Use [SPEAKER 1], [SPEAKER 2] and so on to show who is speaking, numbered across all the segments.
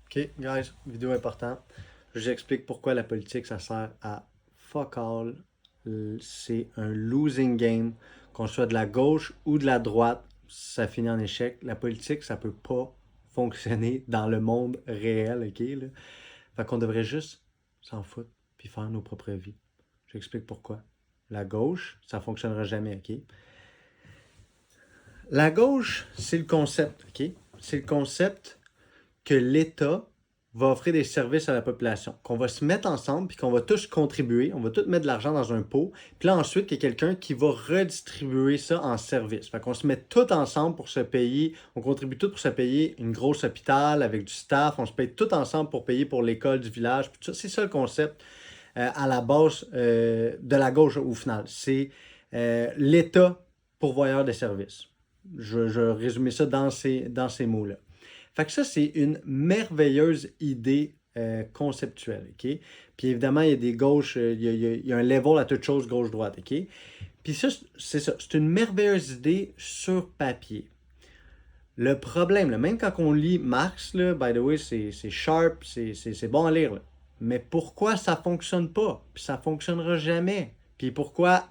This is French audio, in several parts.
[SPEAKER 1] OK, guys, vidéo importante. Je vous explique pourquoi la politique, ça sert à fuck all. C'est un losing game. Qu'on soit de la gauche ou de la droite, ça finit en échec. La politique, ça peut pas fonctionner dans le monde réel, OK? Là? Fait qu'on devrait juste s'en foutre puis faire nos propres vies. J'explique pourquoi. La gauche, ça fonctionnera jamais, OK? La gauche, c'est le concept, OK? C'est le concept que l'État va offrir des services à la population, qu'on va se mettre ensemble, puis qu'on va tous contribuer, on va tous mettre de l'argent dans un pot, puis là ensuite, il y a quelqu'un qui va redistribuer ça en services. Fait qu'on se met tous ensemble pour se payer, on contribue tous pour se payer une grosse hôpital avec du staff, on se paye tous ensemble pour payer pour l'école du village, puis tout ça. C'est ça le concept à la base de la gauche au final. C'est l'État pourvoyeur de services. Je résumais ça dans ces mots-là. Fait que ça, c'est une merveilleuse idée conceptuelle, OK? Puis évidemment, il y a des gauches, il y a un level à toute chose gauche-droite, OK? Puis ça, c'est ça, c'est une merveilleuse idée sur papier. Le problème, là, même quand on lit Marx, là, by the way, c'est sharp, c'est bon à lire, là. Mais pourquoi ça fonctionne pas? Puis ça fonctionnera jamais. Puis pourquoi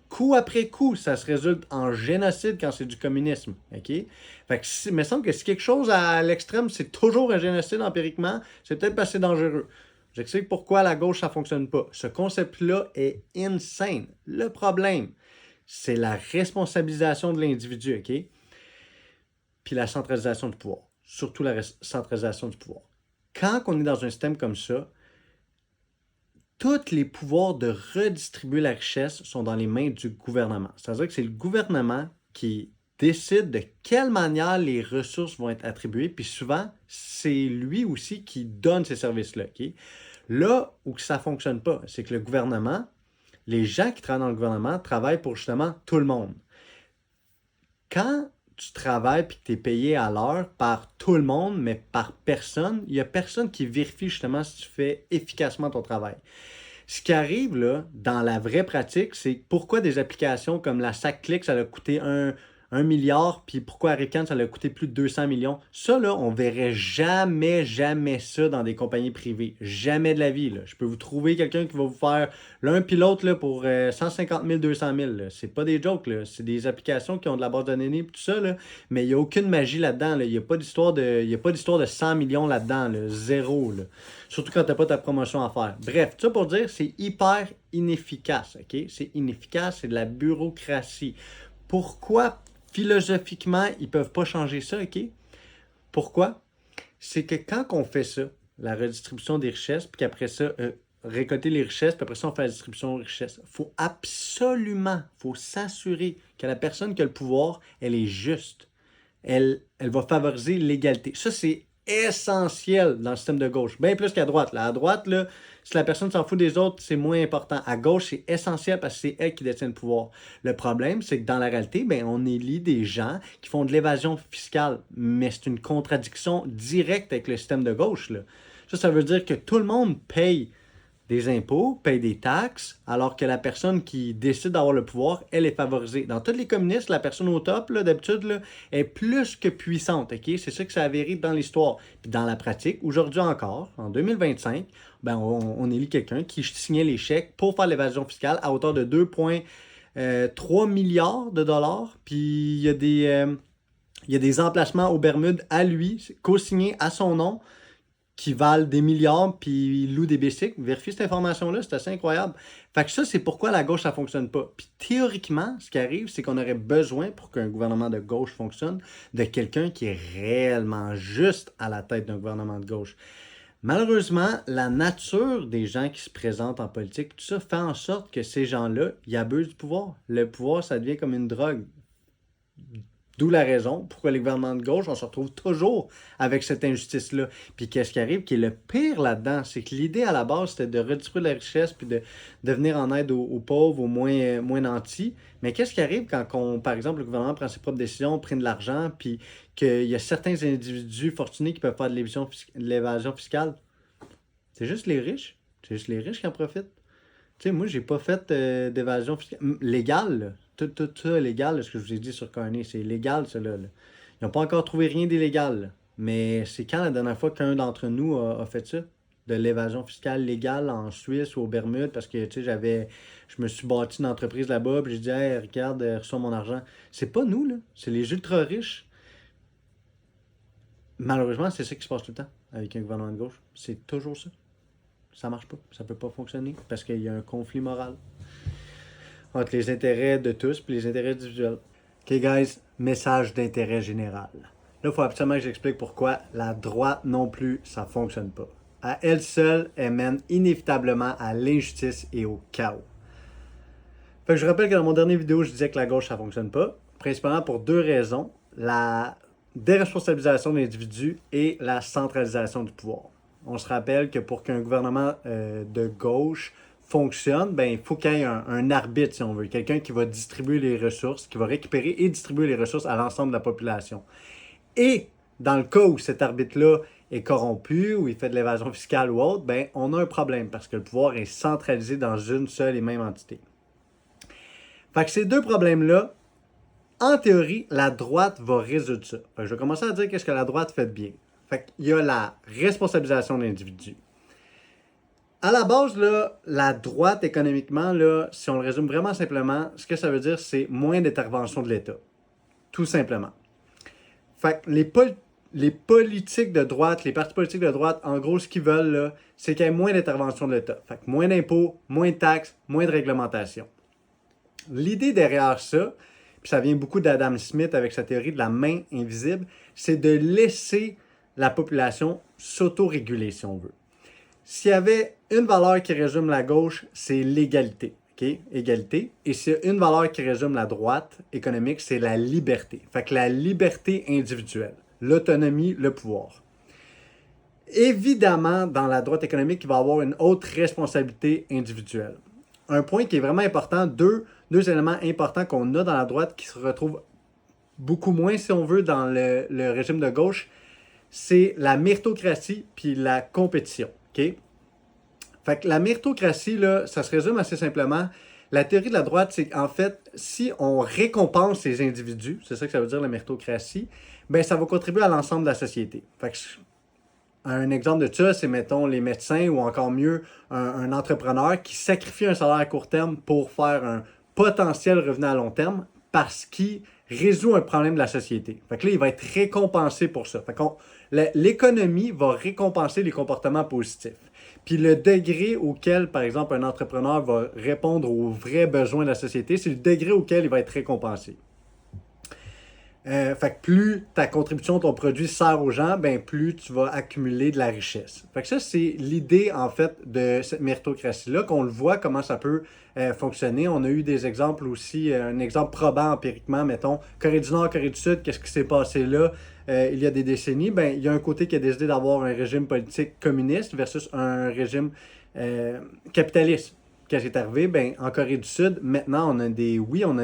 [SPEAKER 1] coup après coup, ça se résulte en génocide quand c'est du communisme. OK? Fait que il me semble que si quelque chose à l'extrême, c'est toujours un génocide empiriquement, c'est peut-être pas assez dangereux. J'explique pourquoi la gauche, ça fonctionne pas. Ce concept-là est insane. Le problème, c'est la responsabilisation de l'individu, OK? Puis la centralisation du pouvoir. Surtout la centralisation du pouvoir. Quand on est dans un système comme ça, tous les pouvoirs de redistribuer la richesse sont dans les mains du gouvernement. C'est-à-dire que c'est le gouvernement qui décide de quelle manière les ressources vont être attribuées, puis souvent, c'est lui aussi qui donne ces services-là. Okay? Là où ça ne fonctionne pas, c'est que le gouvernement, les gens qui travaillent dans le gouvernement travaillent pour justement tout le monde. Quand tu travailles et que tu es payé à l'heure par tout le monde, mais par personne, il n'y a personne qui vérifie justement si tu fais efficacement ton travail. Ce qui arrive là, dans la vraie pratique, c'est pourquoi des applications comme la SAC-Click, ça a coûté 1 milliard, puis pourquoi Arican, ça a coûté plus de 200 millions. Ça, là, on verrait jamais, jamais ça dans des compagnies privées. Jamais de la vie. Là. Je peux vous trouver quelqu'un qui va vous faire l'un puis l'autre là, pour 150 000, 200 000. Là. C'est pas des jokes. Là. C'est des applications qui ont de la base de données et tout ça. Là. Mais il n'y a aucune magie là-dedans. Là. Il n'y a pas d'histoire de 100 millions là-dedans. Là. Zéro. Là. Surtout quand tu n'as pas ta promotion à faire. Bref, tout ça pour dire, c'est hyper inefficace. Okay? C'est inefficace, c'est de la bureaucratie. Pourquoi philosophiquement, ils ne peuvent pas changer ça, OK? Pourquoi? C'est que quand on fait ça, la redistribution des richesses, puis qu'après ça, récolter les richesses, puis après ça, on fait la distribution des richesses, il faut absolument, il faut s'assurer que la personne qui a le pouvoir, elle est juste. Elle va favoriser l'égalité. Ça, c'est essentiel dans le système de gauche. Bien plus qu'à droite. Là, à droite, là, si la personne s'en fout des autres, c'est moins important. À gauche, c'est essentiel parce que c'est elle qui détient le pouvoir. Le problème, c'est que dans la réalité, ben, on élit des gens qui font de l'évasion fiscale. Mais c'est une contradiction directe avec le système de gauche. Là. Ça veut dire que tout le monde paye des impôts, paye des taxes, alors que la personne qui décide d'avoir le pouvoir, elle est favorisée. Dans tous les communistes, la personne au top, là, d'habitude, là, est plus que puissante. Okay? C'est ça que ça a avéré dans l'histoire. Puis dans la pratique, aujourd'hui encore, en 2025, ben, on élit quelqu'un qui signait les chèques pour faire l'évasion fiscale à hauteur de 2,3 milliards de dollars. Puis il y a des emplacements aux Bermudes à lui, co-signés à son nom, qui valent des milliards puis ils louent des bicycles. Vérifiez cette information-là, c'est assez incroyable. Fait que ça, c'est pourquoi la gauche, ça fonctionne pas. Puis théoriquement, ce qui arrive, c'est qu'on aurait besoin, pour qu'un gouvernement de gauche fonctionne, de quelqu'un qui est réellement juste à la tête d'un gouvernement de gauche. Malheureusement, la nature des gens qui se présentent en politique, tout ça fait en sorte que ces gens-là, ils abusent du pouvoir. Le pouvoir, ça devient comme une drogue. D'où la raison pourquoi les gouvernements de gauche, on se retrouve toujours avec cette injustice-là. Puis qu'est-ce qui arrive, qui est le pire là-dedans, c'est que l'idée à la base, c'était de redistribuer la richesse puis de venir en aide aux pauvres, aux moins nantis. Mais qu'est-ce qui arrive quand, par exemple, le gouvernement prend ses propres décisions, prend de l'argent, puis qu'il y a certains individus fortunés qui peuvent faire de l'évasion fiscale? C'est juste les riches. C'est juste les riches qui en profitent. Tu sais, moi, j'ai pas fait d'évasion fiscale légale. Là. Tout ça légal, ce que je vous ai dit sur Carney, c'est légal, cela. Là. Ils n'ont pas encore trouvé rien d'illégal. Là. Mais c'est quand la dernière fois qu'un d'entre nous a fait ça? De l'évasion fiscale légale en Suisse ou aux Bermudes parce que tu sais, je me suis bâti une entreprise là-bas, puis j'ai dit, hey, regarde, reçois mon argent. C'est pas nous, là. C'est les ultra riches. Malheureusement, c'est ça qui se passe tout le temps avec un gouvernement de gauche. C'est toujours ça. Ça marche pas. Ça peut pas fonctionner parce qu'il y a un conflit moral entre les intérêts de tous et les intérêts individuels. Ok, guys, message d'intérêt général. Là, il faut absolument que j'explique pourquoi la droite non plus, ça fonctionne pas. À elle seule, elle mène inévitablement à l'injustice et au chaos. Fait que je rappelle que dans mon dernier vidéo, je disais que la gauche, ça fonctionne pas. Principalement pour deux raisons. La déresponsabilisation de l'individu et la centralisation du pouvoir. On se rappelle que pour qu'un gouvernement de gauche fonctionne, ben, il faut qu'il y ait un arbitre, si on veut. Quelqu'un qui va distribuer les ressources, qui va récupérer et distribuer les ressources à l'ensemble de la population. Et dans le cas où cet arbitre-là est corrompu ou il fait de l'évasion fiscale ou autre, ben, on a un problème parce que le pouvoir est centralisé dans une seule et même entité. Fait que ces deux problèmes-là, en théorie, la droite va résoudre ça. Fait que je vais commencer à dire qu'est-ce que la droite fait de bien. Fait qu'il y a la responsabilisation de l'individu. À la base, là, la droite économiquement, là, si on le résume vraiment simplement, ce que ça veut dire, c'est moins d'intervention de l'État. Tout simplement. Fait que les politiques de droite, les partis politiques de droite, en gros, ce qu'ils veulent, là, c'est qu'il y ait moins d'intervention de l'État. Fait que moins d'impôts, moins de taxes, moins de réglementation. L'idée derrière ça, puis ça vient beaucoup d'Adam Smith avec sa théorie de la main invisible, c'est de laisser la population s'auto-réguler, si on veut. S'il y avait une valeur qui résume la gauche, c'est l'égalité. Okay? Égalité. Et s'il y a une valeur qui résume la droite économique, c'est la liberté. Fait que la liberté individuelle, l'autonomie, le pouvoir. Évidemment, dans la droite économique, il va y avoir une autre responsabilité individuelle. Un point qui est vraiment important, deux éléments importants qu'on a dans la droite qui se retrouvent beaucoup moins, si on veut, dans le régime de gauche, c'est la méritocratie puis la compétition. Okay? Fait que la méritocratie, là, ça se résume assez simplement. La théorie de la droite, c'est qu'en fait, si on récompense les individus, c'est ça que ça veut dire la méritocratie, ben ça va contribuer à l'ensemble de la société. Fait que un exemple de ça, c'est, mettons, les médecins ou encore mieux, un entrepreneur qui sacrifie un salaire à court terme pour faire un potentiel revenu à long terme parce qu'il résout un problème de la société. Fait que là, il va être récompensé pour ça. Fait que l'économie va récompenser les comportements positifs. Puis le degré auquel, par exemple, un entrepreneur va répondre aux vrais besoins de la société, c'est le degré auquel il va être récompensé. Fait que plus ta contribution, ton produit sert aux gens, ben plus tu vas accumuler de la richesse. Fait que ça, c'est l'idée, en fait, de cette méritocratie-là, qu'on le voit comment ça peut fonctionner. On a eu des exemples aussi, un exemple probant empiriquement, mettons, Corée du Nord, Corée du Sud, qu'est-ce qui s'est passé là il y a des décennies? Ben, il y a un côté qui a décidé d'avoir un régime politique communiste versus un régime capitaliste. Qu'est-ce qui est arrivé? Ben, en Corée du Sud, maintenant, on a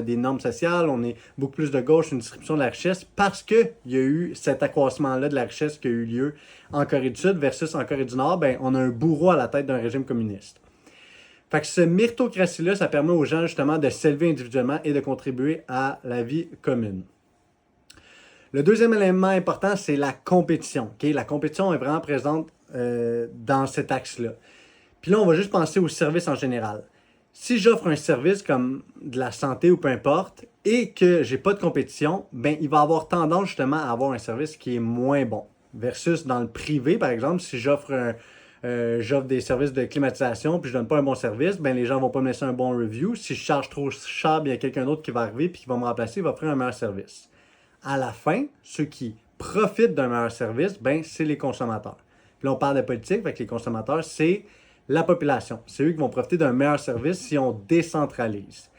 [SPEAKER 1] des normes sociales, on est beaucoup plus de gauche, une distribution de la richesse, parce qu'il y a eu cet accroissement-là de la richesse qui a eu lieu en Corée du Sud versus en Corée du Nord, ben, on a un bourreau à la tête d'un régime communiste. Fait que cette méritocratie-là, ça permet aux gens justement de s'élever individuellement et de contribuer à la vie commune. Le deuxième élément important, c'est la compétition. Okay? La compétition est vraiment présente dans cet axe-là. Puis là, on va juste penser aux services en général. Si j'offre un service comme de la santé ou peu importe, et que j'ai pas de compétition, ben il va avoir tendance justement à avoir un service qui est moins bon. Versus dans le privé, par exemple, si j'offre des services de climatisation puis je donne pas un bon service, ben les gens vont pas me laisser un bon review. Si je charge trop cher, il y a quelqu'un d'autre qui va arriver puis qui va me remplacer, il va offrir un meilleur service. À la fin, ceux qui profitent d'un meilleur service, ben c'est les consommateurs. Puis là, on parle de politique, fait que les consommateurs, c'est la population. C'est eux qui vont profiter d'un meilleur service si on décentralise.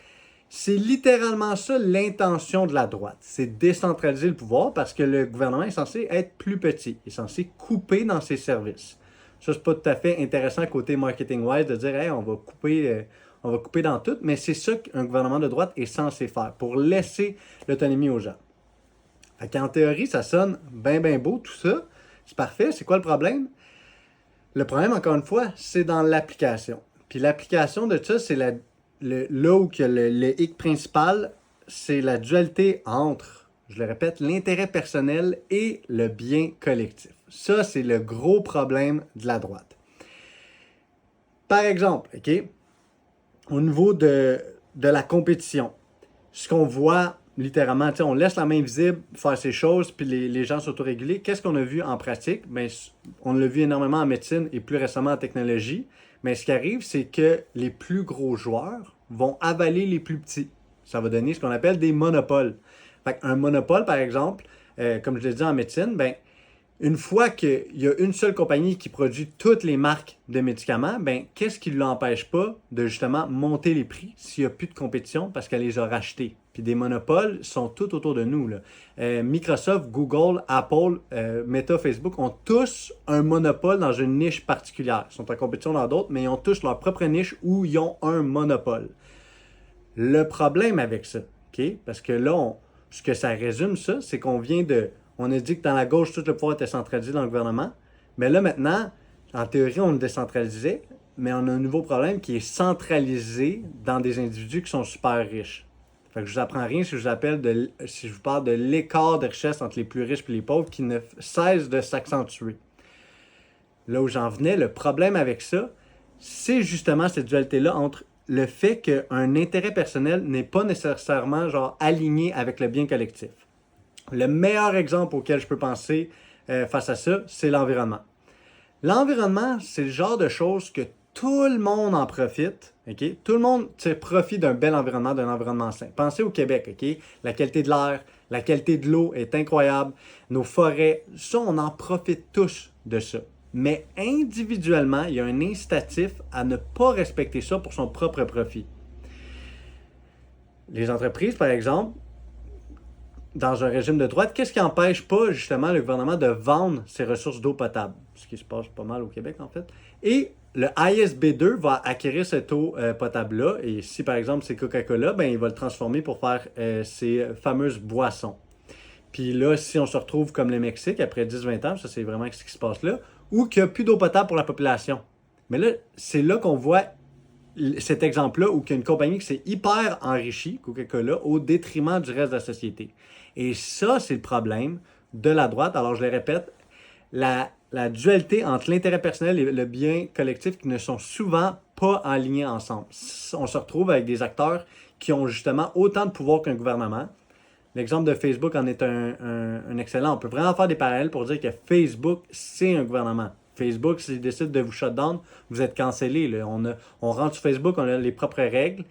[SPEAKER 1] C'est littéralement ça l'intention de la droite. C'est décentraliser le pouvoir parce que le gouvernement est censé être plus petit. Il est censé couper dans ses services. Ça, c'est pas tout à fait intéressant côté marketing-wise de dire hey, on va couper dans tout, mais c'est ça qu'un gouvernement de droite est censé faire pour laisser l'autonomie aux gens. Fait qu'en théorie, ça sonne bien beau tout ça. C'est parfait. C'est quoi le problème? Le problème, encore une fois, c'est dans l'application. Puis l'application de ça, c'est là où que le hic principal, c'est la dualité entre Je le répète, l'intérêt personnel et le bien collectif. Ça, c'est le gros problème de la droite. Par exemple, OK, au niveau de la compétition, ce qu'on voit littéralement, on laisse la main visible faire ces choses, puis les gens s'autoréguler. Qu'est-ce qu'on a vu en pratique? Bien, on l'a vu énormément en médecine et plus récemment en technologie. Mais ce qui arrive, c'est que les plus gros joueurs vont avaler les plus petits. Ça va donner ce qu'on appelle des monopoles. Fait un monopole, par exemple, comme je l'ai dit en médecine, ben, une fois qu'il y a une seule compagnie qui produit toutes les marques de médicaments, ben, qu'est-ce qui ne l'empêche pas de justement monter les prix s'il n'y a plus de compétition parce qu'elle les a rachetés? Puis des monopoles sont tout autour de nous, là. Microsoft, Google, Apple, Meta, Facebook ont tous un monopole dans une niche particulière. Ils sont en compétition dans d'autres, mais ils ont tous leur propre niche où ils ont un monopole. Le problème avec ça, OK? Parce que là, ce que ça résume, ça, c'est qu'on vient de... On a dit que dans la gauche, tout le pouvoir était centralisé dans le gouvernement. Mais là, maintenant, en théorie, on le décentralisait, mais on a un nouveau problème qui est centralisé dans des individus qui sont super riches. Fait que je vous apprends rien si je vous parle de l'écart de richesse entre les plus riches et les pauvres qui ne cesse de s'accentuer. Là où j'en venais, le problème avec ça, c'est justement cette dualité-là entre le fait qu'un intérêt personnel n'est pas nécessairement aligné avec le bien collectif. Le meilleur exemple auquel je peux penser face à ça, c'est l'environnement. L'environnement, c'est le genre de choses que tout le monde en profite. Okay? Tout le monde profite d'un bel environnement, d'un environnement sain. Pensez au Québec. Okay? La qualité de l'air, la qualité de l'eau est incroyable. Nos forêts, ça, on en profite tous de ça. Mais individuellement, il y a un incitatif à ne pas respecter ça pour son propre profit. Les entreprises, par exemple, dans un régime de droite, qu'est-ce qui n'empêche pas justement le gouvernement de vendre ses ressources d'eau potable? Ce qui se passe pas mal au Québec en fait. Et le ISB2 va acquérir cette eau potable-là. Et si par exemple c'est Coca-Cola, ben, il va le transformer pour faire ses fameuses boissons. Puis là, si on se retrouve comme le Mexique après 10-20 ans, ça c'est vraiment ce qui se passe là, ou qu'il n'y a plus d'eau potable pour la population. Mais là, c'est là qu'on voit cet exemple-là où il y a une compagnie qui s'est hyper enrichie, Coca-Cola, au détriment du reste de la société. Et ça, c'est le problème de la droite. Alors, je le répète, la dualité entre l'intérêt personnel et le bien collectif qui ne sont souvent pas alignés ensemble. On se retrouve avec des acteurs qui ont justement autant de pouvoir qu'un gouvernement. L'exemple de Facebook en est un excellent. On peut vraiment faire des parallèles pour dire que Facebook, c'est un gouvernement. Facebook, s'il décide de vous shut down, vous êtes cancellé. Là. On rentre sur Facebook, on a les propres règles.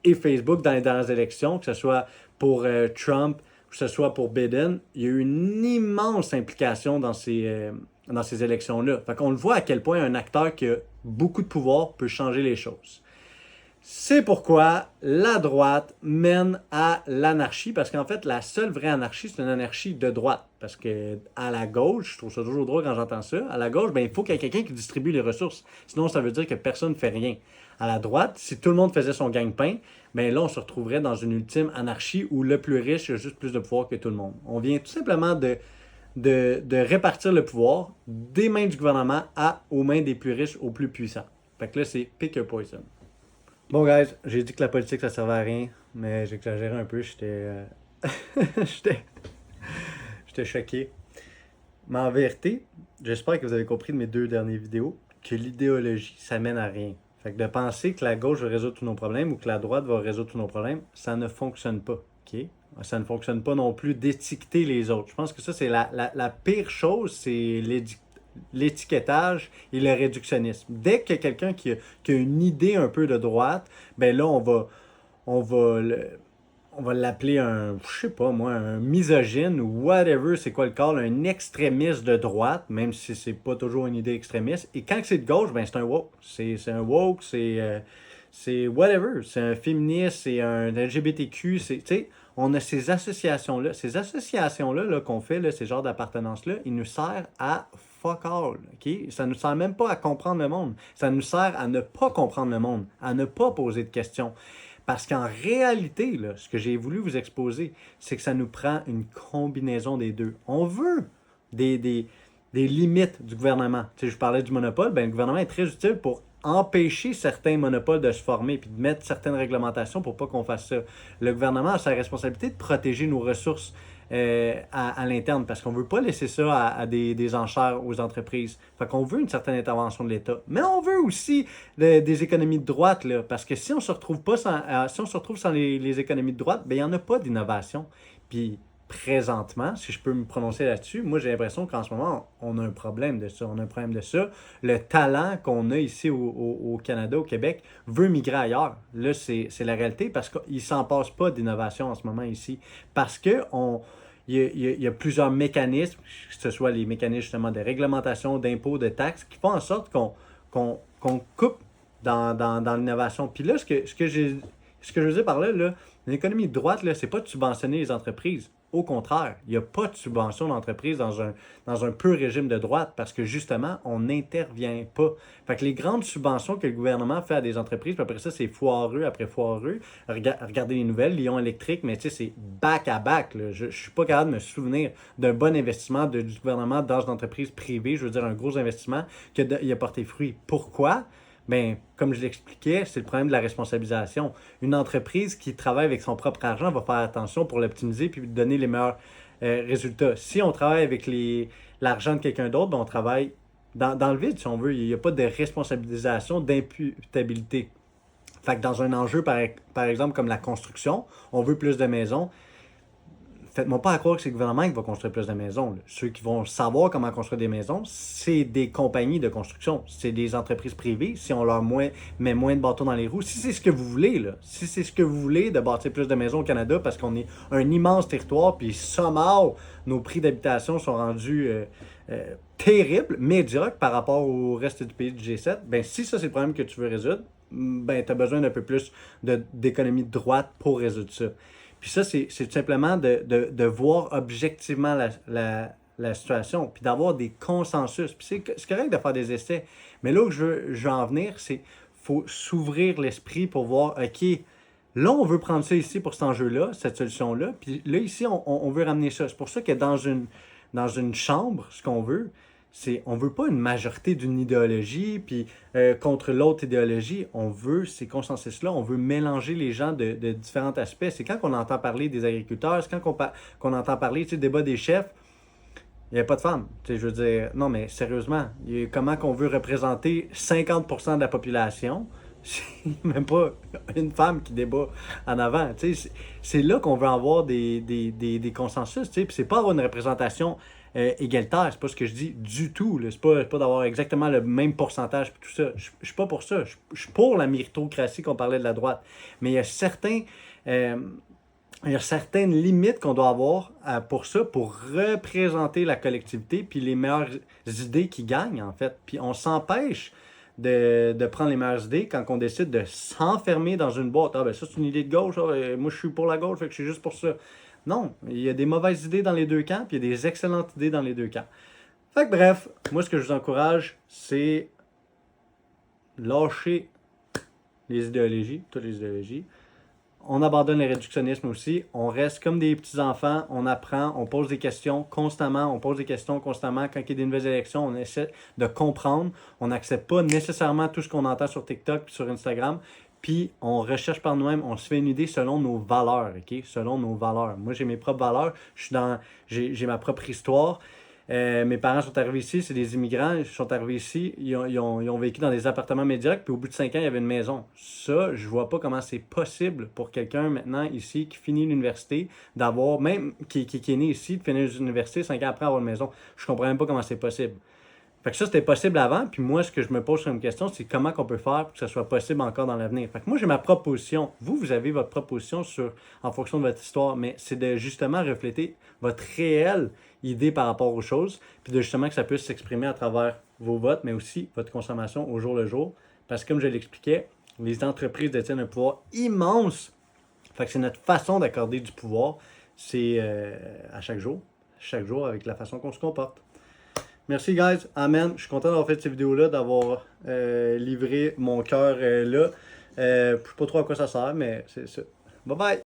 [SPEAKER 1] Et Facebook, dans les dernières élections, que ce soit pour Trump, que ce soit pour Biden, il y a eu une immense implication dans ces élections-là. Fait qu'on le voit à quel point un acteur qui a beaucoup de pouvoir peut changer les choses. C'est pourquoi la droite mène à l'anarchie, parce qu'en fait, la seule vraie anarchie, c'est une anarchie de droite. Parce que à la gauche, je trouve ça toujours drôle quand j'entends ça, à la gauche, ben, il faut qu'il y ait quelqu'un qui distribue les ressources. Sinon, ça veut dire que personne ne fait rien. À la droite, si tout le monde faisait son gagne-pain, ben là, on se retrouverait dans une ultime anarchie où le plus riche a juste plus de pouvoir que tout le monde. On vient tout simplement de répartir le pouvoir des mains du gouvernement aux mains des plus riches aux plus puissants. Fait que là, c'est pick your poison. Bon, guys, j'ai dit que la politique, ça servait à rien, mais j'exagérais un peu, j'étais choqué. Mais en vérité, j'espère que vous avez compris de mes 2 dernières vidéos que l'idéologie, ça mène à rien. Fait que de penser que la gauche va résoudre tous nos problèmes ou que la droite va résoudre tous nos problèmes, ça ne fonctionne pas, OK? Ça ne fonctionne pas non plus d'étiqueter les autres. Je pense que ça, c'est la pire chose, c'est l'étiquetage et le réductionnisme. Dès qu'il y a quelqu'un qui a une idée un peu de droite, ben là, on va l'appeler un misogyne ou whatever, c'est quoi le cas, un extrémiste de droite, même si c'est pas toujours une idée extrémiste. Et quand c'est de gauche, ben c'est un woke. C'est un woke, c'est whatever. C'est un féministe, c'est un LGBTQ, tu sais, on a ces associations-là. Ces associations-là là, qu'on fait, là, ces genres d'appartenance-là, ils nous servent à fuck all. Okay? Ça ne nous sert même pas à comprendre le monde. Ça nous sert à ne pas comprendre le monde, à ne pas poser de questions. Parce qu'en réalité, là, ce que j'ai voulu vous exposer, c'est que ça nous prend une combinaison des deux. On veut des limites du gouvernement. Tu sais, je parlais du monopole, ben, le gouvernement est très utile pour empêcher certains monopoles de se former puis de mettre certaines réglementations pour pas qu'on fasse ça. Le gouvernement a sa responsabilité de protéger nos ressources à l'interne parce qu'on ne veut pas laisser ça à des enchères aux entreprises. Fait qu'on veut une certaine intervention de l'État. Mais on veut aussi des économies de droite, là, parce que si on se retrouve pas si on se retrouve sans les économies de droite, ben il n'y en a pas d'innovation. Puis présentement, si je peux me prononcer là-dessus, moi j'ai l'impression qu'en ce moment, on a un problème de ça. On a un problème de ça. Le talent qu'on a ici au Canada, au Québec, veut migrer ailleurs. Là, c'est la réalité parce qu'il ne s'en passe pas d'innovation en ce moment ici. Parce que il y a plusieurs mécanismes, que ce soit les mécanismes justement de réglementation, d'impôts, de taxes, qui font en sorte qu'on coupe dans l'innovation. Puis là, ce que je veux dire par là, l'économie de droite, là, c'est pas de subventionner les entreprises. Au contraire, il n'y a pas de subvention d'entreprise dans un pur régime de droite parce que justement, on n'intervient pas. Fait que les grandes subventions que le gouvernement fait à des entreprises, puis après ça, c'est foireux après foireux. Regardez les nouvelles, Lyon Électrique, mais tu sais, c'est back à back. Là. Je ne suis pas capable de me souvenir d'un bon investissement du gouvernement dans une entreprise privée, je veux dire un gros investissement qui a porté fruit. Pourquoi? Bien, comme je l'expliquais, c'est le problème de la responsabilisation. Une entreprise qui travaille avec son propre argent va faire attention pour l'optimiser puis donner les meilleurs résultats. Si on travaille avec l'argent de quelqu'un d'autre, ben on travaille dans le vide, si on veut. Il n'y a pas de responsabilisation, d'imputabilité. Fait que dans un enjeu, par exemple, comme la construction, on veut plus de maisons. Faites-moi pas à croire que c'est le gouvernement qui va construire plus de maisons. Là. Ceux qui vont savoir comment construire des maisons, c'est des compagnies de construction. C'est des entreprises privées. Si on leur met moins de bâtons dans les roues, si c'est ce que vous voulez, là, si c'est ce que vous voulez de bâtir plus de maisons au Canada parce qu'on est un immense territoire, puis somehow, nos prix d'habitation sont rendus terribles, médiocres par rapport au reste du pays du G7, ben si ça c'est le problème que tu veux résoudre, ben tu as besoin d'un peu plus d'économie de droite pour résoudre ça. Puis ça, c'est tout simplement de voir objectivement la situation, puis d'avoir des consensus. Puis c'est correct de faire des essais, mais là où je veux en venir, c'est qu'il faut s'ouvrir l'esprit pour voir, OK, là, on veut prendre ça ici pour cet enjeu-là, cette solution-là, puis là, ici, on veut ramener ça. C'est pour ça que dans une chambre, ce qu'on veut, on veut pas une majorité d'une idéologie, puis contre l'autre idéologie. On veut ces consensus-là, on veut mélanger les gens de différents aspects. C'est quand on entend parler des agriculteurs, c'est quand qu'on entend parler, tu sais, débat des chefs, il n'y a pas de femmes. Tu sais, je veux dire, non, mais sérieusement, comment qu'on veut représenter 50% de la population? C'est même pas une femme qui débat en avant. Tu sais, c'est là qu'on veut avoir des consensus. Tu sais, puis c'est pas avoir une représentation égalitaire, c'est pas ce que je dis du tout. Là. C'est pas d'avoir exactement le même pourcentage puis tout ça. Je suis pas pour ça. Je suis pour la méritocratie qu'on parlait de la droite. Mais il y a certaines limites qu'on doit avoir pour ça, pour représenter la collectivité, puis les meilleures idées qui gagnent, en fait. Puis on s'empêche de prendre les meilleures idées quand on décide de s'enfermer dans une boîte. Ah ben ça, c'est une idée de gauche, moi je suis pour la gauche, fait que je suis juste pour ça. Non, il y a des mauvaises idées dans les deux camps, puis il y a des excellentes idées dans les deux camps. Fait que bref, moi ce que je vous encourage, c'est lâcher les idéologies, toutes les idéologies. On abandonne le réductionnisme aussi. On reste comme des petits-enfants, on apprend, on pose des questions constamment, Quand il y a des nouvelles élections, on essaie de comprendre. On n'accepte pas nécessairement tout ce qu'on entend sur TikTok et sur Instagram. Puis on recherche par nous-mêmes, on se fait une idée selon nos valeurs, OK? Selon nos valeurs. Moi, j'ai mes propres valeurs, j'ai ma propre histoire. Mes parents sont arrivés ici, c'est des immigrants, ils sont arrivés ici, ils ont vécu dans des appartements médiocres, puis au bout de 5 ans, il y avait une maison. Ça, je vois pas comment c'est possible pour quelqu'un maintenant ici qui finit l'université, d'avoir, même qui est né ici, de finir l'université 5 ans après avoir une maison. Je comprends même pas comment c'est possible. Fait que ça, c'était possible avant, puis moi, ce que je me pose comme question, c'est comment qu'on peut faire pour que ça soit possible encore dans l'avenir. Fait que moi, j'ai ma propre position. Vous avez votre propre position en fonction de votre histoire, mais c'est de justement refléter votre réelle idée par rapport aux choses, puis de justement que ça puisse s'exprimer à travers vos votes, mais aussi votre consommation au jour le jour. Parce que comme je l'expliquais, les entreprises détiennent un pouvoir immense. Fait que c'est notre façon d'accorder du pouvoir, c'est à chaque jour avec la façon qu'on se comporte. Merci, guys. Amen. Je suis content d'avoir fait cette vidéo-là, d'avoir livré mon cœur là. Je ne sais pas trop à quoi ça sert, mais c'est ça. Bye bye!